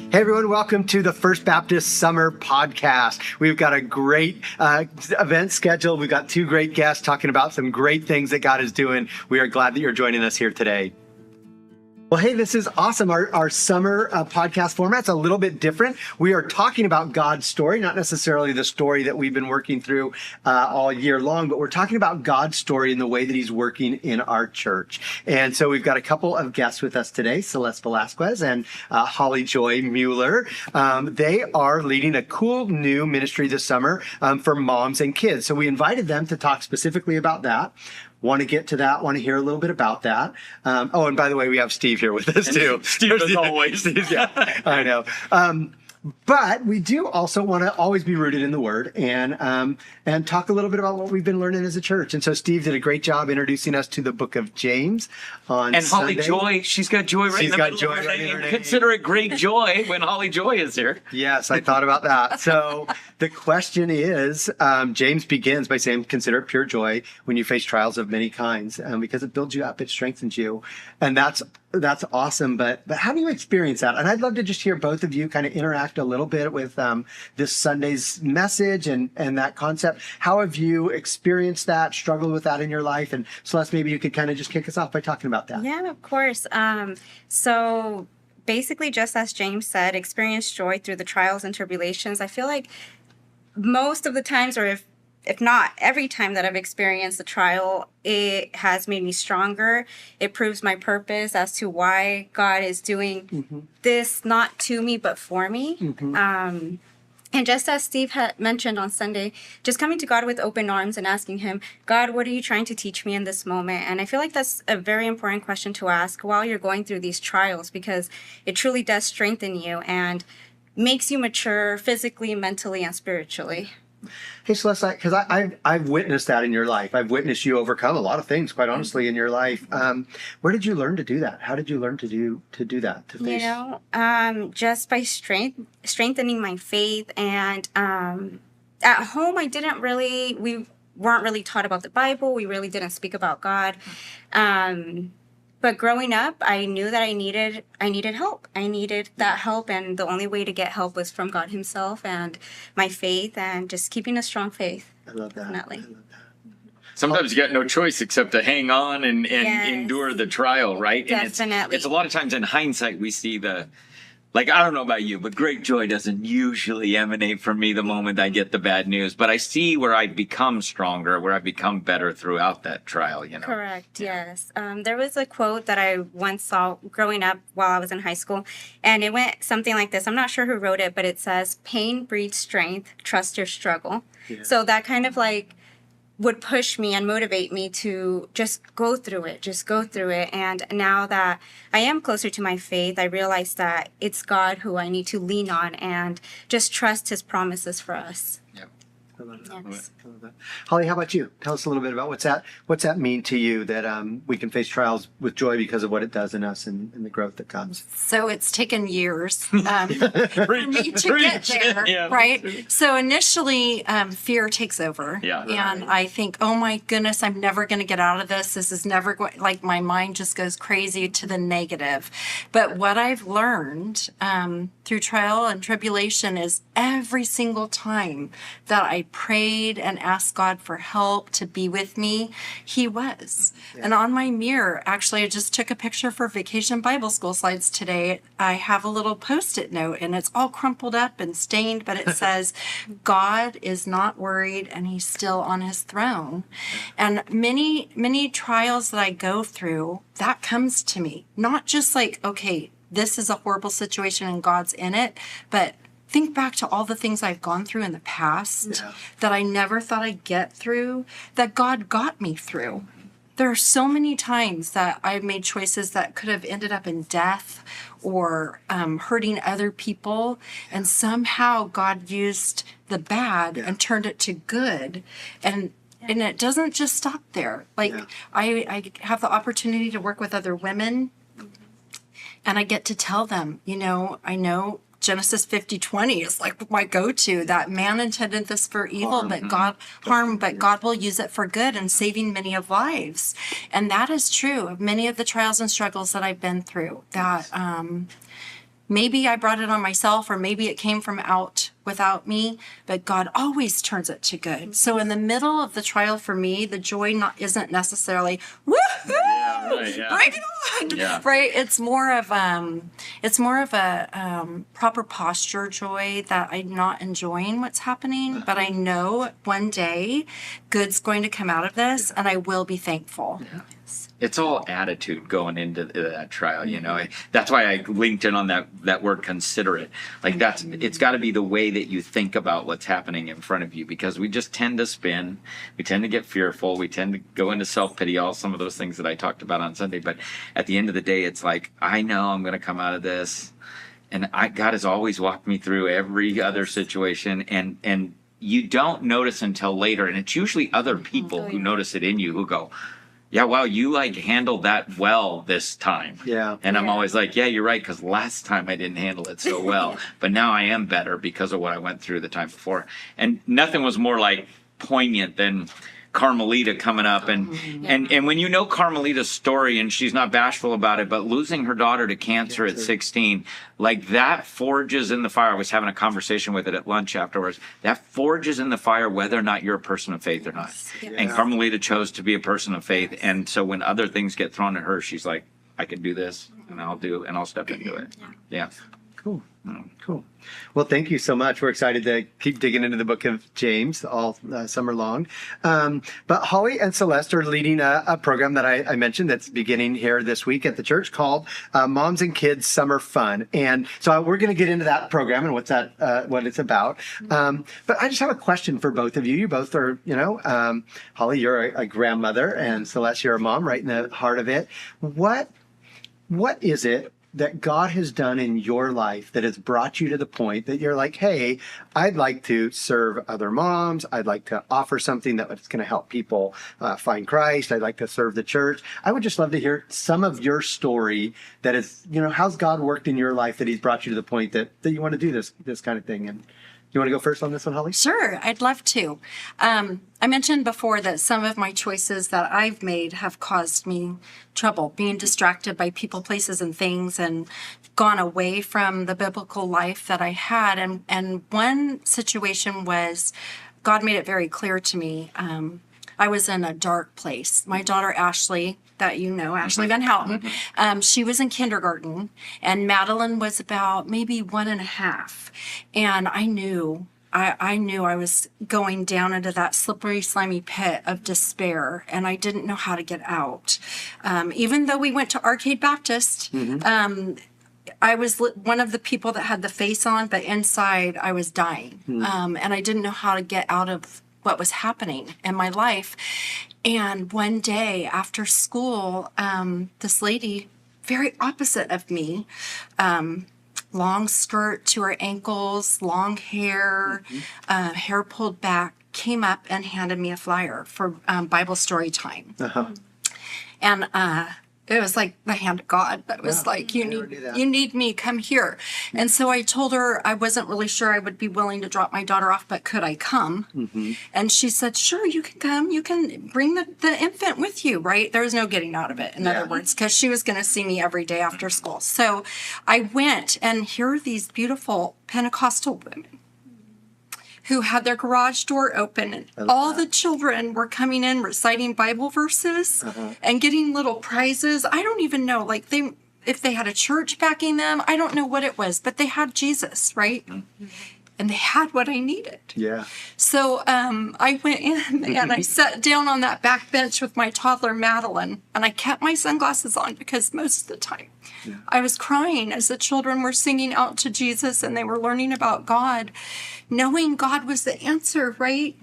Hey everyone, welcome to the First Baptist Summer Podcast. We've got a great event scheduled. We've got two great guests talking about some great things that God is doing. We are glad that you're joining us here today. Well, hey, this is awesome. Our summer podcast format's a little bit different. We are talking about God's story, not necessarily the story that we've been working through all year long, but we're talking about God's story in the way that he's working in our church. And so we've got a couple of guests with us today, Celeste Velasquez and Holly Joy Mueller. They are leading a cool new ministry this summer for moms and kids. So we invited them to talk specifically about that. Want to get to that, want to hear a little bit about that. And by the way, we have Steve here with us too. Steve as always. Yeah, I know. But we do also want to always be rooted in the Word and talk a little bit about what we've been learning as a church. And so Steve did a great job introducing us to the book of James on And Sunday. Holly Joy, she's got joy right in the middle of her name. Consider it great joy when Holly Joy is here. Yes, I thought about that. So the question is, James begins by saying, consider it pure joy when you face trials of many kinds, because it builds you up, it strengthens you. And that's awesome. But how do you experience that? And I'd love to just hear both of you kind of interact a little bit with this Sunday's message and that concept. How have you experienced that, struggled with that in your life? And Celeste, maybe you could kind of just kick us off by talking about that. Yeah, of course. So basically, just as James said, experience joy through the trials and tribulations. I feel like most of the times, or if not every time that I've experienced a trial, it has made me stronger. It proves my purpose as to why God is doing this, not to me, but for me. And just as Steve had mentioned on Sunday, just coming to God with open arms and asking him, God, what are you trying to teach me in this moment? And I feel like that's a very important question to ask while you're going through these trials, because it truly does strengthen you and makes you mature physically, mentally, and spiritually. Hey, Celeste, because I've witnessed that in your life. I've witnessed you overcome a lot of things, quite honestly, in your life. Where did you learn to do that? How did you learn to do that? To face? Just by strengthening my faith. And at home, we weren't really taught about the Bible. We really didn't speak about God. But growing up, I knew that I needed help. I needed that help, and the only way to get help was from God himself and my faith and just keeping a strong faith. I love that. Definitely. Sometimes you got no choice except to hang on and endure the trial, right? Definitely. And it's a lot of times in hindsight we see I don't know about you, but great joy doesn't usually emanate from me the moment I get the bad news. But I see where I become stronger, where I become better throughout that trial, Correct, yes. There was a quote that I once saw growing up while I was in high school, and it went something like this. I'm not sure who wrote it, but it says, pain breeds strength, trust your struggle. Yeah. So that kind of would push me and motivate me to just go through it. And now that I am closer to my faith, I realize that it's God who I need to lean on and just trust his promises for us. Yep. I love that. Yes. I love that. Holly, how about you? Tell us a little bit about what's that mean to you, that we can face trials with joy because of what it does in us and the growth that comes. So it's taken years for me to get there, right? So initially, fear takes over. Yeah. And I think, oh my goodness, I'm never going to get out of this. This is never going, my mind just goes crazy to the negative. But what I've learned through trial and tribulation is every single time that I prayed and asked God for help to be with me, he was. Yeah. And on my mirror, actually, I just took a picture for Vacation Bible School slides today. I have a little Post-it note, and it's all crumpled up and stained, but it says, God is not worried, and he's still on his throne. And many, many trials that I go through, that comes to me. Not just okay, this is a horrible situation and God's in it, but think back to all the things I've gone through in the past that I never thought I'd get through, that God got me through. There are so many times that I've made choices that could have ended up in death or hurting other people, and somehow God used the bad and turned it to good. And it doesn't just stop there. I have the opportunity to work with other women, and I get to tell them, I know Genesis 50:20 is my go-to, that man intended this for evil, but God will use it for good and saving many of lives. And that is true of many of the trials and struggles that I've been through, that maybe I brought it on myself, or maybe it came from out without me, but God always turns it to good. So in the middle of the trial for me, the joy isn't necessarily, woohoo, bring it on, right? It's more of a proper posture joy that I'm not enjoying what's happening, but I know one day good's going to come out of this, and I will be thankful. Yeah. It's all attitude going into that trial, That's why I linked in on that word considerate. Like it's got to be the way that you think about what's happening in front of you, because we just tend to spin. We tend to get fearful. We tend to go into self-pity, all some of those things that I talked about on Sunday. But at the end of the day, it's like, I know I'm going to come out of this. And God has always walked me through every other situation. And you don't notice until later. And it's usually other people who notice it in you who go, yeah, wow, you handled that well this time. Yeah. And I'm always like, yeah, you're right, because last time I didn't handle it so well. But now I am better because of what I went through the time before. And nothing was more poignant than Carmelita coming up and when you know Carmelita's story, and she's not bashful about it, but losing her daughter to cancer at 16, that forges in the fire. I was having a conversation with it at lunch afterwards. That forges in the fire whether or not you're a person of faith or not. Yeah. And Carmelita chose to be a person of faith. And so when other things get thrown at her, she's like, I can do this, and I'll step into it. Yeah. Cool. Cool. Well, thank you so much. We're excited to keep digging into the book of James all summer long. But Holly and Celeste are leading a program that I mentioned that's beginning here this week at the church called Moms and Kids Summer Fun. And so we're going to get into that program and what it's about. But I just have a question for both of you. You both are, Holly, you're a grandmother, and Celeste, you're a mom, right in the heart of it. What is it that God has done in your life that has brought you to the point that you're like, hey, I'd like to serve other moms. I'd like to offer something that's going to help people find Christ. I'd like to serve the church. I would just love to hear some of your story that is, how's God worked in your life that he's brought you to the point that you want to do this kind of thing. And you want to go first on this one, Holly? Sure, I'd love to. I mentioned before that some of my choices that I've made have caused me trouble, being distracted by people, places, and things, and gone away from the biblical life that I had. And one situation was, God made it very clear to me. I was in a dark place. My daughter, Ashley, that Ashley Van Houten, she was in kindergarten, and Madeline was about maybe 1.5. And I knew I was going down into that slippery, slimy pit of despair, and I didn't know how to get out. Even though we went to Arcade Baptist, I was one of the people that had the face on, but inside I was dying. And I didn't know how to get out of what was happening in my life. And one day after school, this lady, very opposite of me, long skirt to her ankles, long hair, hair pulled back, came up and handed me a flyer for Bible story time. And it was like the hand of God that was like, you need me, come here. And so I told her I wasn't really sure I would be willing to drop my daughter off, but could I come? And she said, sure, you can come. You can bring the infant with you, right? There was no getting out of it, in other words, because she was going to see me every day after school. So I went, and here are these beautiful Pentecostal women who had their garage door open, and all the children were coming in reciting Bible verses and getting little prizes. I don't even know, if they had a church backing them. I don't know what it was, but they had Jesus, right? And they had what I needed. Yeah. So I went in and I sat down on that back bench with my toddler, Madeline, and I kept my sunglasses on because most of the time I was crying as the children were singing out to Jesus and they were learning about God, knowing God was the answer, right?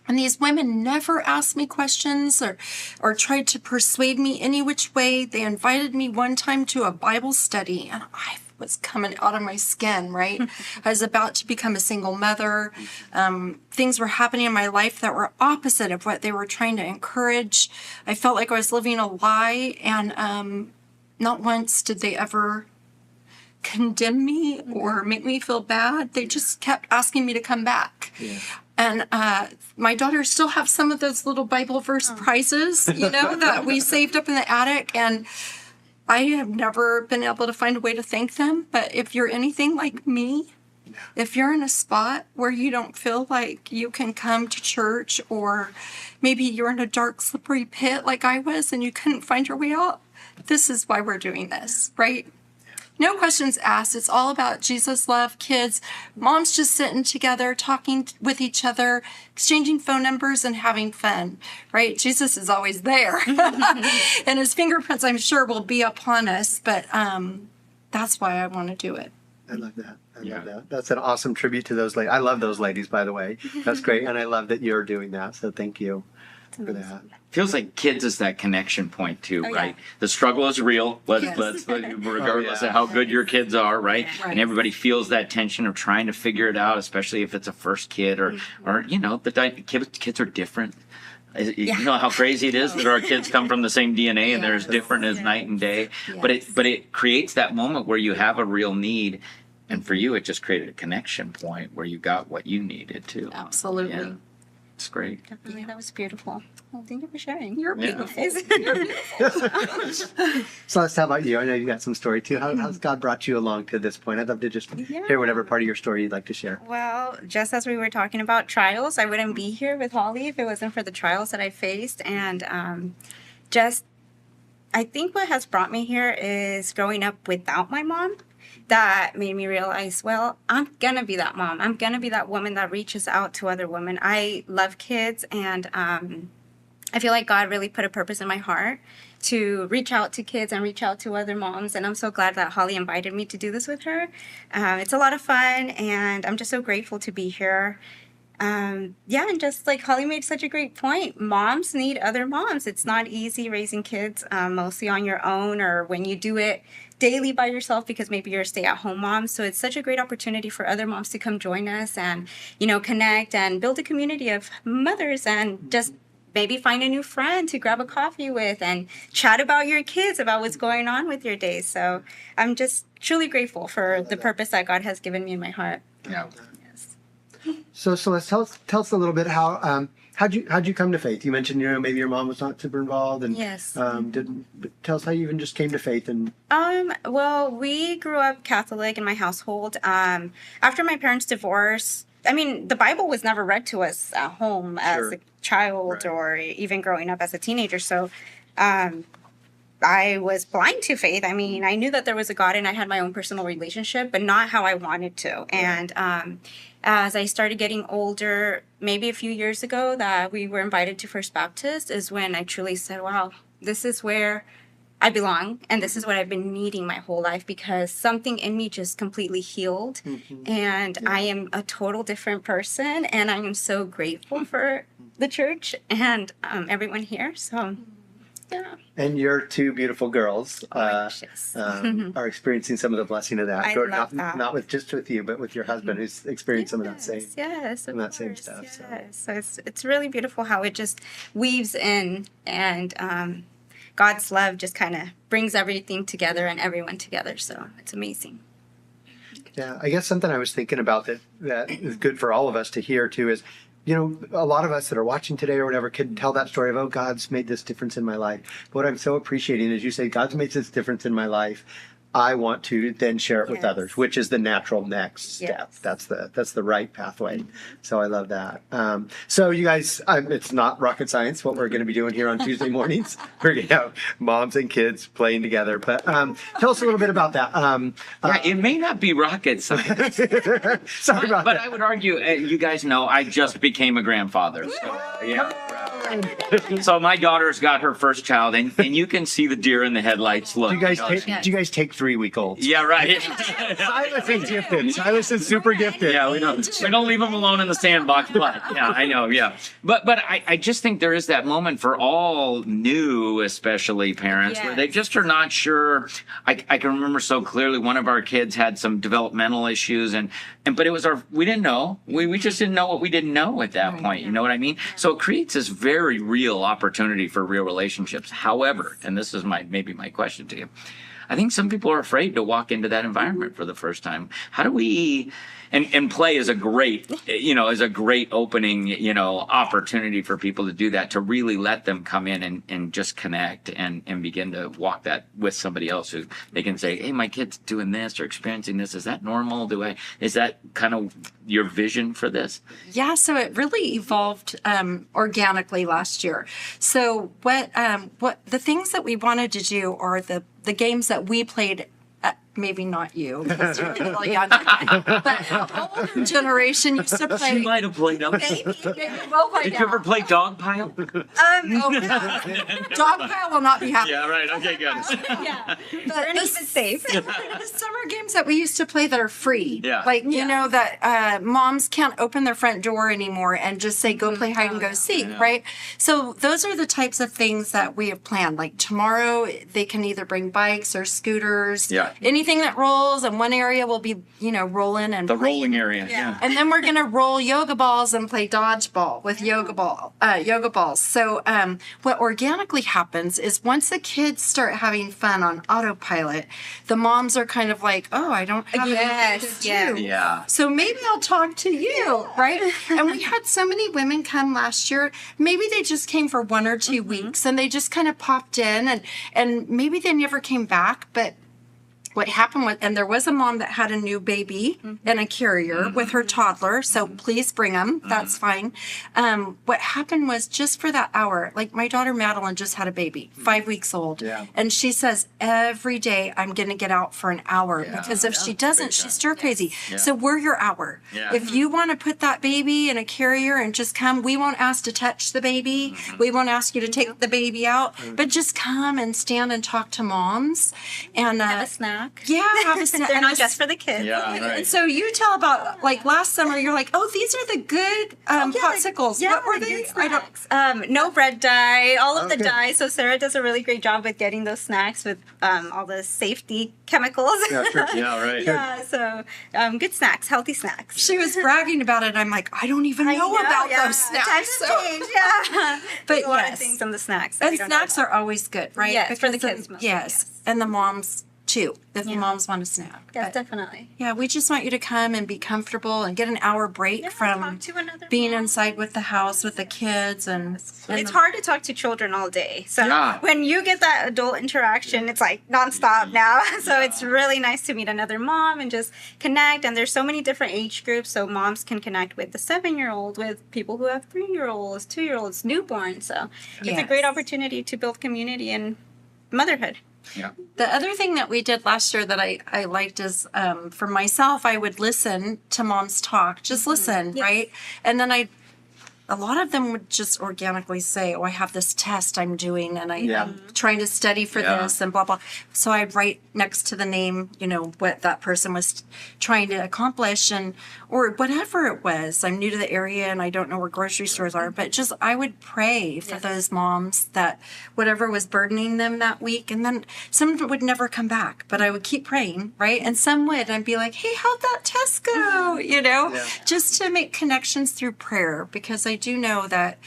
And these women never asked me questions or tried to persuade me any which way. They invited me one time to a Bible study, and I was coming out of my skin, right? I was about to become a single mother. Things were happening in my life that were opposite of what they were trying to encourage. I felt like I was living a lie, and not once did they ever condemn me or make me feel bad. They just kept asking me to come back. Yeah. And my daughters still have some of those little Bible verse prizes, that we saved up in the attic. And I have never been able to find a way to thank them. But if you're anything like me, if you're in a spot where you don't feel like you can come to church, or maybe you're in a dark, slippery pit like I was and you couldn't find your way out, this is why we're doing this, right? No questions asked. It's all about Jesus love, kids, moms just sitting together, talking with each other, exchanging phone numbers and having fun, right? Jesus is always there. And his fingerprints, I'm sure, will be upon us. But that's why I want to do it. I love that. I love that. That's an awesome tribute to those ladies. I love those ladies, by the way. That's great. And I love that you're doing that. So thank you for that. Feels like kids is that connection point too, Oh, yeah. right? The struggle is real. Yes. Let's regardless of how good your kids are, right? Right. And everybody feels that tension of trying to figure it out, especially if it's a first kid or you know, kids are different. You know how crazy it is that our kids come from the same DNA and they're as different as night and day. Yes. But it creates that moment where you have a real need, and for you, it just created a connection point where you got what you needed too. Absolutely. Yeah. It's great. Definitely, that was beautiful. Well, thank you for sharing. You're Yeah. beautiful. Celeste, how about you? I know you got some story too. How's God brought you along to this point? I'd love to just hear whatever part of your story you'd like to share. Well, just as we were talking about trials, I wouldn't be here with Holly if it wasn't for the trials that I faced. And I think what has brought me here is growing up without my mom. That made me realize, well, I'm going to be that mom. I'm going to be that woman that reaches out to other women. I love kids, and I feel like God really put a purpose in my heart to reach out to kids and reach out to other moms. And I'm so glad that Holly invited me to do this with her. It's a lot of fun, and I'm just so grateful to be here. And just like Holly made such a great point, moms need other moms. It's not easy raising kids mostly on your own, or when you do it daily by yourself because maybe you're a stay-at-home mom. So it's such a great opportunity for other moms to come join us and, connect and build a community of mothers, and just maybe find a new friend to grab a coffee with and chat about your kids, about what's going on with your day. So I'm just truly grateful for the purpose that God has given me in my heart. Yeah. Yes. So Celeste, tell us a little bit how'd you come to faith? You mentioned maybe your mom was not super involved, and Yes. Tell us how you even just came to faith. And Well, we grew up Catholic in my household. After my parents' divorce, the Bible was never read to us at home as a child or even growing up as a teenager. So I was blind to faith. I knew that there was a God and I had my own personal relationship, but not how I wanted to. And as I started getting older, maybe a few years ago, that we were invited to First Baptist, is when I truly said, wow, this is where I belong, and this is what I've been needing my whole life, because something in me just completely healed, and I am a total different person, and I am so grateful for the church and everyone here. So, yeah. And your two beautiful girls Gracious. are experiencing some of the blessing of that. I Or love not, that. not with you, but with your husband, who's experienced some of that same. Yes, of and that same course, stuff, so. Yes. So it's really beautiful how it just weaves in, and God's love just kind of brings everything together and everyone together. So it's amazing. Yeah, I guess something I was thinking about that is good for all of us to hear too is, a lot of us that are watching today or whatever could tell that story of, oh, God's made this difference in my life. But what I'm so appreciating is you say, God's made this difference in my life. I want to then share it with Yes. others, which is the natural next step. Yes. That's the right pathway. So I love that. So you guys, it's not rocket science what we're going to be doing here on Tuesday mornings. We're going to have moms and kids playing together. But tell us a little bit about that. It may not be rocket science, Sorry about but that. I would argue, you guys know, I just became a grandfather. So, yeah. So my daughter's got her first child, and you can see the deer in the headlights look. Do you guys take 3-week-olds? Yeah, right. Silas is gifted. Silas is super gifted. Yeah, we don't leave them alone in the sandbox. But yeah, I know. Yeah, but I just think there is that moment for all new, especially parents, where they just are not sure. I can remember so clearly one of our kids had some developmental issues, but it was we didn't know. We just didn't know what we didn't know at that point. You know what I mean? So it creates this very real opportunity for real relationships. However, and this is maybe my question to you. I think some people are afraid to walk into that environment for the first time. How do we, and play is a great, is a great opening, opportunity for people to do that, to really let them come in and just connect and begin to walk that with somebody else who they can say, hey, my kid's doing this or experiencing this. Is that normal? Is that kind of your vision for this? Yeah, so it really evolved organically last year. So what the things that we wanted to do are the games that we played. Maybe not you, because you're a little young, but the older generation used to play. She might have played them. Maybe we'll find Did you out. ever play dog pile? Dog pile will not be happy. Yeah, right. Okay, good. Yeah. But We're not even safe. the summer games that we used to play that are free. Yeah. Like, that moms can't open their front door anymore and just say, go play hide and go seek, right? So those are the types of things that we have planned. Like tomorrow, they can either bring bikes or scooters. Yeah. Anything that rolls, and one area will be, rolling and The playing. rolling area. Yeah. And then we're going to roll yoga balls and play dodgeball with yoga balls. So what organically happens is once the kids start having fun on autopilot, the moms are kind of like, oh, I don't have anything to do. Yeah. So maybe I'll talk to you, right? And we had so many women come last year. Maybe they just came for 1 or 2 weeks and they just kind of popped in and maybe they never came back, but what happened was, and there was a mom that had a new baby and a carrier with her toddler, so please bring them. That's fine. What happened was just for that hour, like my daughter Madeline just had a baby, 5 weeks old. Yeah. And she says, every day I'm going to get out for an hour because if she doesn't, she's stir crazy. Yeah. So we're your hour. Yeah. If you want to put that baby in a carrier and just come, we won't ask to touch the baby. We won't ask you to take the baby out, but just come and stand and talk to moms. And Have a snack. yeah, have a snack. They're And not this- just for the kids. Yeah, And right. so you tell about like last summer, you're like, oh, these are the good popsicles. Yeah, What were the they? good I don't. snacks. No bread dye, all of the Okay. dyes. So Sarah does a really great job with getting those snacks with all the safety chemicals. Yeah, sure. Yeah, right. Yeah, so good snacks, healthy snacks. She was bragging about it. I'm like, I don't even know about those snacks. Times have changed, yeah. But There's a lot of yes. things on the snacks. that we And don't know snacks about. are always good, right? Yes, for the Because kids mostly, yes, yes. and the moms too. If the Yeah. moms want a snack. Yes, But, definitely. yeah, we just want you to come and be comfortable and get an hour break Yeah, from talk to another being mom. inside with the house with the kids and It's hard to talk to children all day. So Yeah. when you get that adult interaction, it's like nonstop now. So it's really nice to meet another mom and just connect. And there's so many different age groups. So moms can connect with the 7-year-old, with people who have 3-year-olds, 2-year-olds, newborns. So it's a Yes. great opportunity to build community and motherhood. Yeah. The other thing that we did last year that I liked is for myself, I would listen to moms talk, just listen, Yes. right? And then a lot of them would just organically say, oh, I have this test I'm doing and I'm trying to study for Yeah. this and blah, blah. So I'd write next to the name, what that person was trying to accomplish or whatever it was. I'm new to the area and I don't know where grocery stores are, but just I would pray for those moms that whatever was burdening them that week. And then some would never come back, but I would keep praying, right? And some would. I'd be like, hey, how'd that test go? Just to make connections through prayer, because I do know that,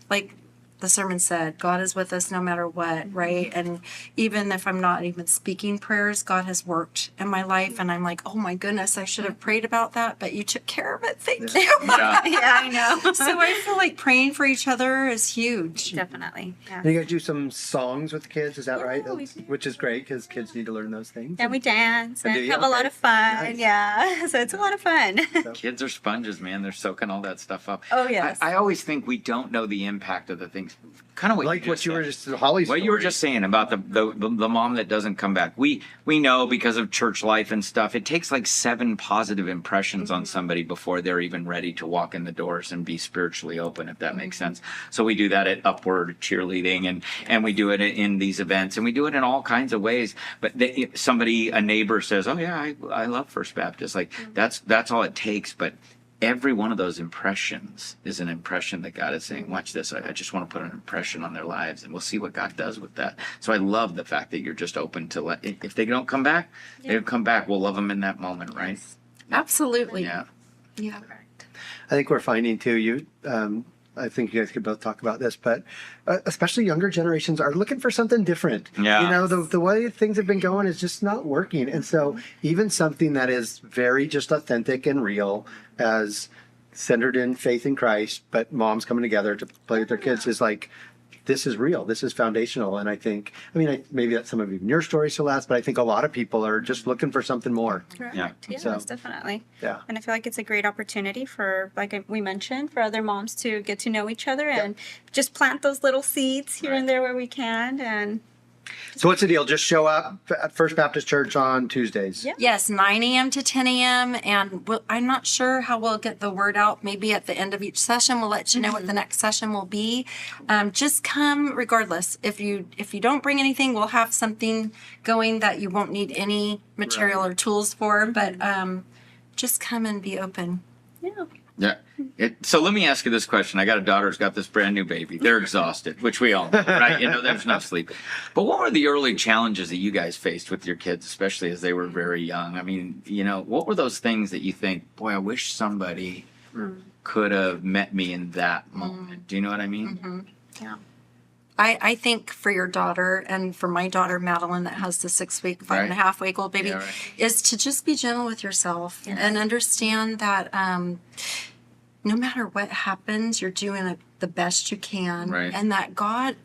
like the sermon said, God is with us no matter what, right? And even if I'm not even speaking prayers, God has worked in my life. And I'm like, oh my goodness, I should have prayed about that, but you took care of it. Thank you. Yeah. Yeah, I know. So I feel like praying for each other is huge. Definitely. Yeah. And you guys do some songs with the kids, is that right? Yeah, we do. Which is great because kids need to learn those things. And we dance And and do you? have a lot Okay. of fun. Nice. Yeah. So it's a lot of fun. Kids are sponges, man. They're soaking all that stuff up. Oh, yes. I always think we don't know the impact of the things. Kind of Like what you were just, Holly's What you were story. just saying about the mom that doesn't come back. We know because of church life and stuff, it takes like 7 positive impressions on somebody before they're even ready to walk in the doors and be spiritually open, if that makes sense. So we do that at Upward cheerleading and we do it in these events and we do it in all kinds of ways. But a neighbor says, oh yeah, I love First Baptist. Like that's all it takes. But every one of those impressions is an impression that God is saying, watch this. I just want to put an impression on their lives and we'll see what God does with that. So I love the fact that you're just open to if they don't come back, they'll come back. We'll love them in that moment, right? Absolutely. Yeah. Yeah. I think we're finding too, I think you guys could both talk about this, but especially younger generations are looking for something different. Yeah. You know, the way things have been going is just not working. And so even something that is very just authentic and real, as centered in faith in Christ, but moms coming together to play with their kids is like, this is real. This is foundational. And I think, maybe that's some of even your story, Celeste, but I think a lot of people are just looking for something more. Correct. Yeah. Yes, So- definitely. Yeah. And I feel like it's a great opportunity for, like we mentioned, for other moms to get to know each other and just plant those little seeds here and there where we can. And So what's the deal? Just show up at First Baptist Church on Tuesdays. Yeah. Yes, 9 a.m. to 10 a.m. And I'm not sure how we'll get the word out. Maybe at the end of each session, we'll let you know what the next session will be. Just come regardless. If you don't bring anything, we'll have something going that you won't need any material or tools for. But just come and be open. yeah. Yeah. So let me ask you this question. I got a daughter who's got this brand new baby. They're exhausted, which we all know, right? There's enough sleep. But what were the early challenges that you guys faced with your kids, especially as they were very young? What were those things that you think, boy, I wish somebody could have met me in that moment? Do you know what I mean? Yeah. I think for your daughter and for my daughter, Madeline, that has the 6-week, 5.5-week-old baby, Yeah, right. is to just be gentle with yourself and understand that no matter what happens, you're doing the best you can. Right. And that God,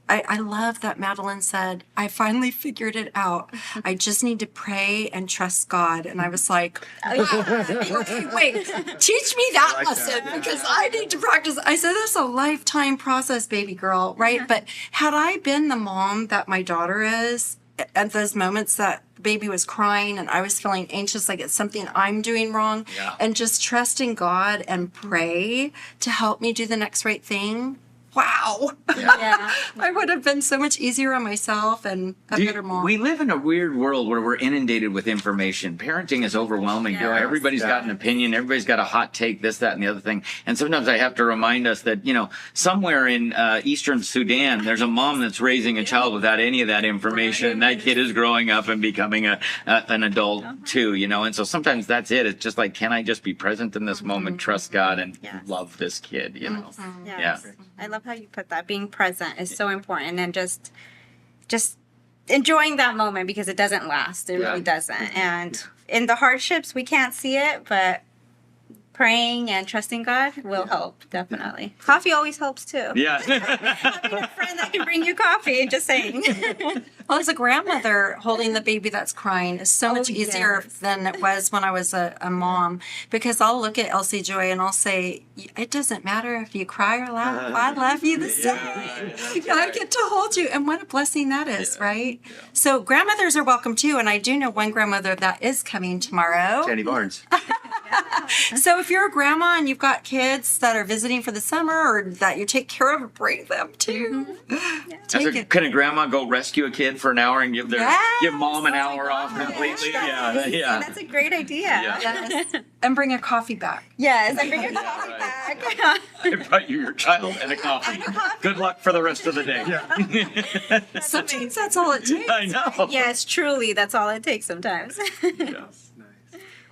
I love that Madeline said, I finally figured it out. I just need to pray and trust God. And I was like, okay, wait, teach me that lesson because I need to practice. I said, that's a lifetime process, baby girl, right? But had I been the mom that my daughter is, at those moments that the baby was crying and I was feeling anxious, like it's something I'm doing wrong, and just trusting God and pray to help me do the next right thing, wow. Yeah. I would have been so much easier on myself and a better mom. We live in a weird world where we're inundated with information. Parenting is overwhelming. Yes. Everybody's got an opinion. Everybody's got a hot take, this, that, and the other thing. And sometimes I have to remind us that, somewhere in Eastern Sudan, there's a mom that's raising a child without any of that information. And that kid is growing up and becoming an adult too, And so sometimes that's it. It's just like, can I just be present in this moment, trust God, and love this kid, Yes. Yeah. I love how you put that. Being present is so important, and just enjoying that moment because it doesn't last. It really doesn't. And in the hardships, we can't see it, but praying and trusting God will help, definitely. Coffee always helps too. Yeah. Having a friend that can bring you coffee, just saying. Well, as a grandmother, holding the baby that's crying is so much easier than it was when I was a mom, because I'll look at Elsie Joy and I'll say, it doesn't matter if you cry or laugh. I love you the same. I get to hold you. And what a blessing that is, right? Yeah. So grandmothers are welcome too. And I do know one grandmother that is coming tomorrow. Jenny Barnes. So if you're a grandma and you've got kids that are visiting for the summer or that you take care of, bring them too. Can a grandma go rescue a kid for an hour and give mom an hour off completely? Yeah. That's a great idea. Yes. And bring a coffee back. Yes, and bring your coffee back. I brought you your child and a coffee. Good luck for the rest of the day. Sometimes that's all it takes. I know. Yes, truly, that's all it takes sometimes.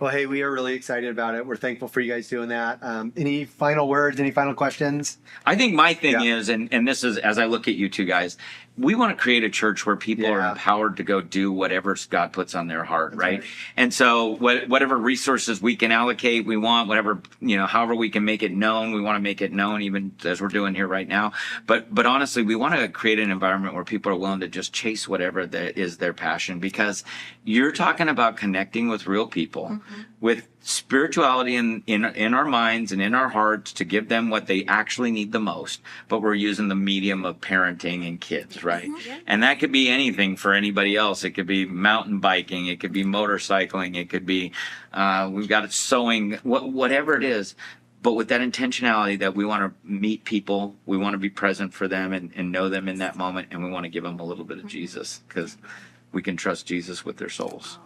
Well, hey, we are really excited about it. We're thankful for you guys doing that. Any final words, any final questions? I think my thing is, and this is, as I look at you two guys, we want to create a church where people are empowered to go do whatever God puts on their heart, right? And so whatever resources we can allocate, we want, whatever, however we can make it known, we want to make it known, even as we're doing here right now. But honestly, we want to create an environment where people are willing to just chase whatever that is their passion, because you're talking about connecting with real people, with spirituality in our minds and in our hearts to give them what they actually need the most, but we're using the medium of parenting and kids, right? And that could be anything for anybody else. It could be mountain biking, it could be motorcycling, it could be we've got it sewing, whatever it is, but with that intentionality that we want to meet people, we want to be present for them and know them in that moment, and we want to give them a little bit of Jesus, because we can trust Jesus with their souls.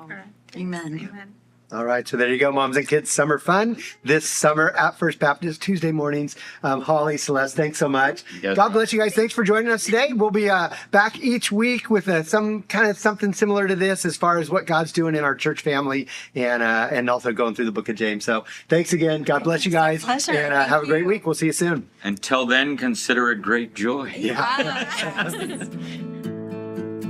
Amen. Amen. All right, so there you go, Moms and Kids Summer Fun this summer at First Baptist, Tuesday mornings. Holly, Celeste, thanks so much. Yes. God bless you guys. Thanks for joining us today. We'll be back each week with some kind of something similar to this as far as what God's doing in our church family and also going through the book of James. So thanks again. God bless you guys. Pleasure. And Thank have a great you. week. We'll see you soon. Until then, consider it great joy. Yeah.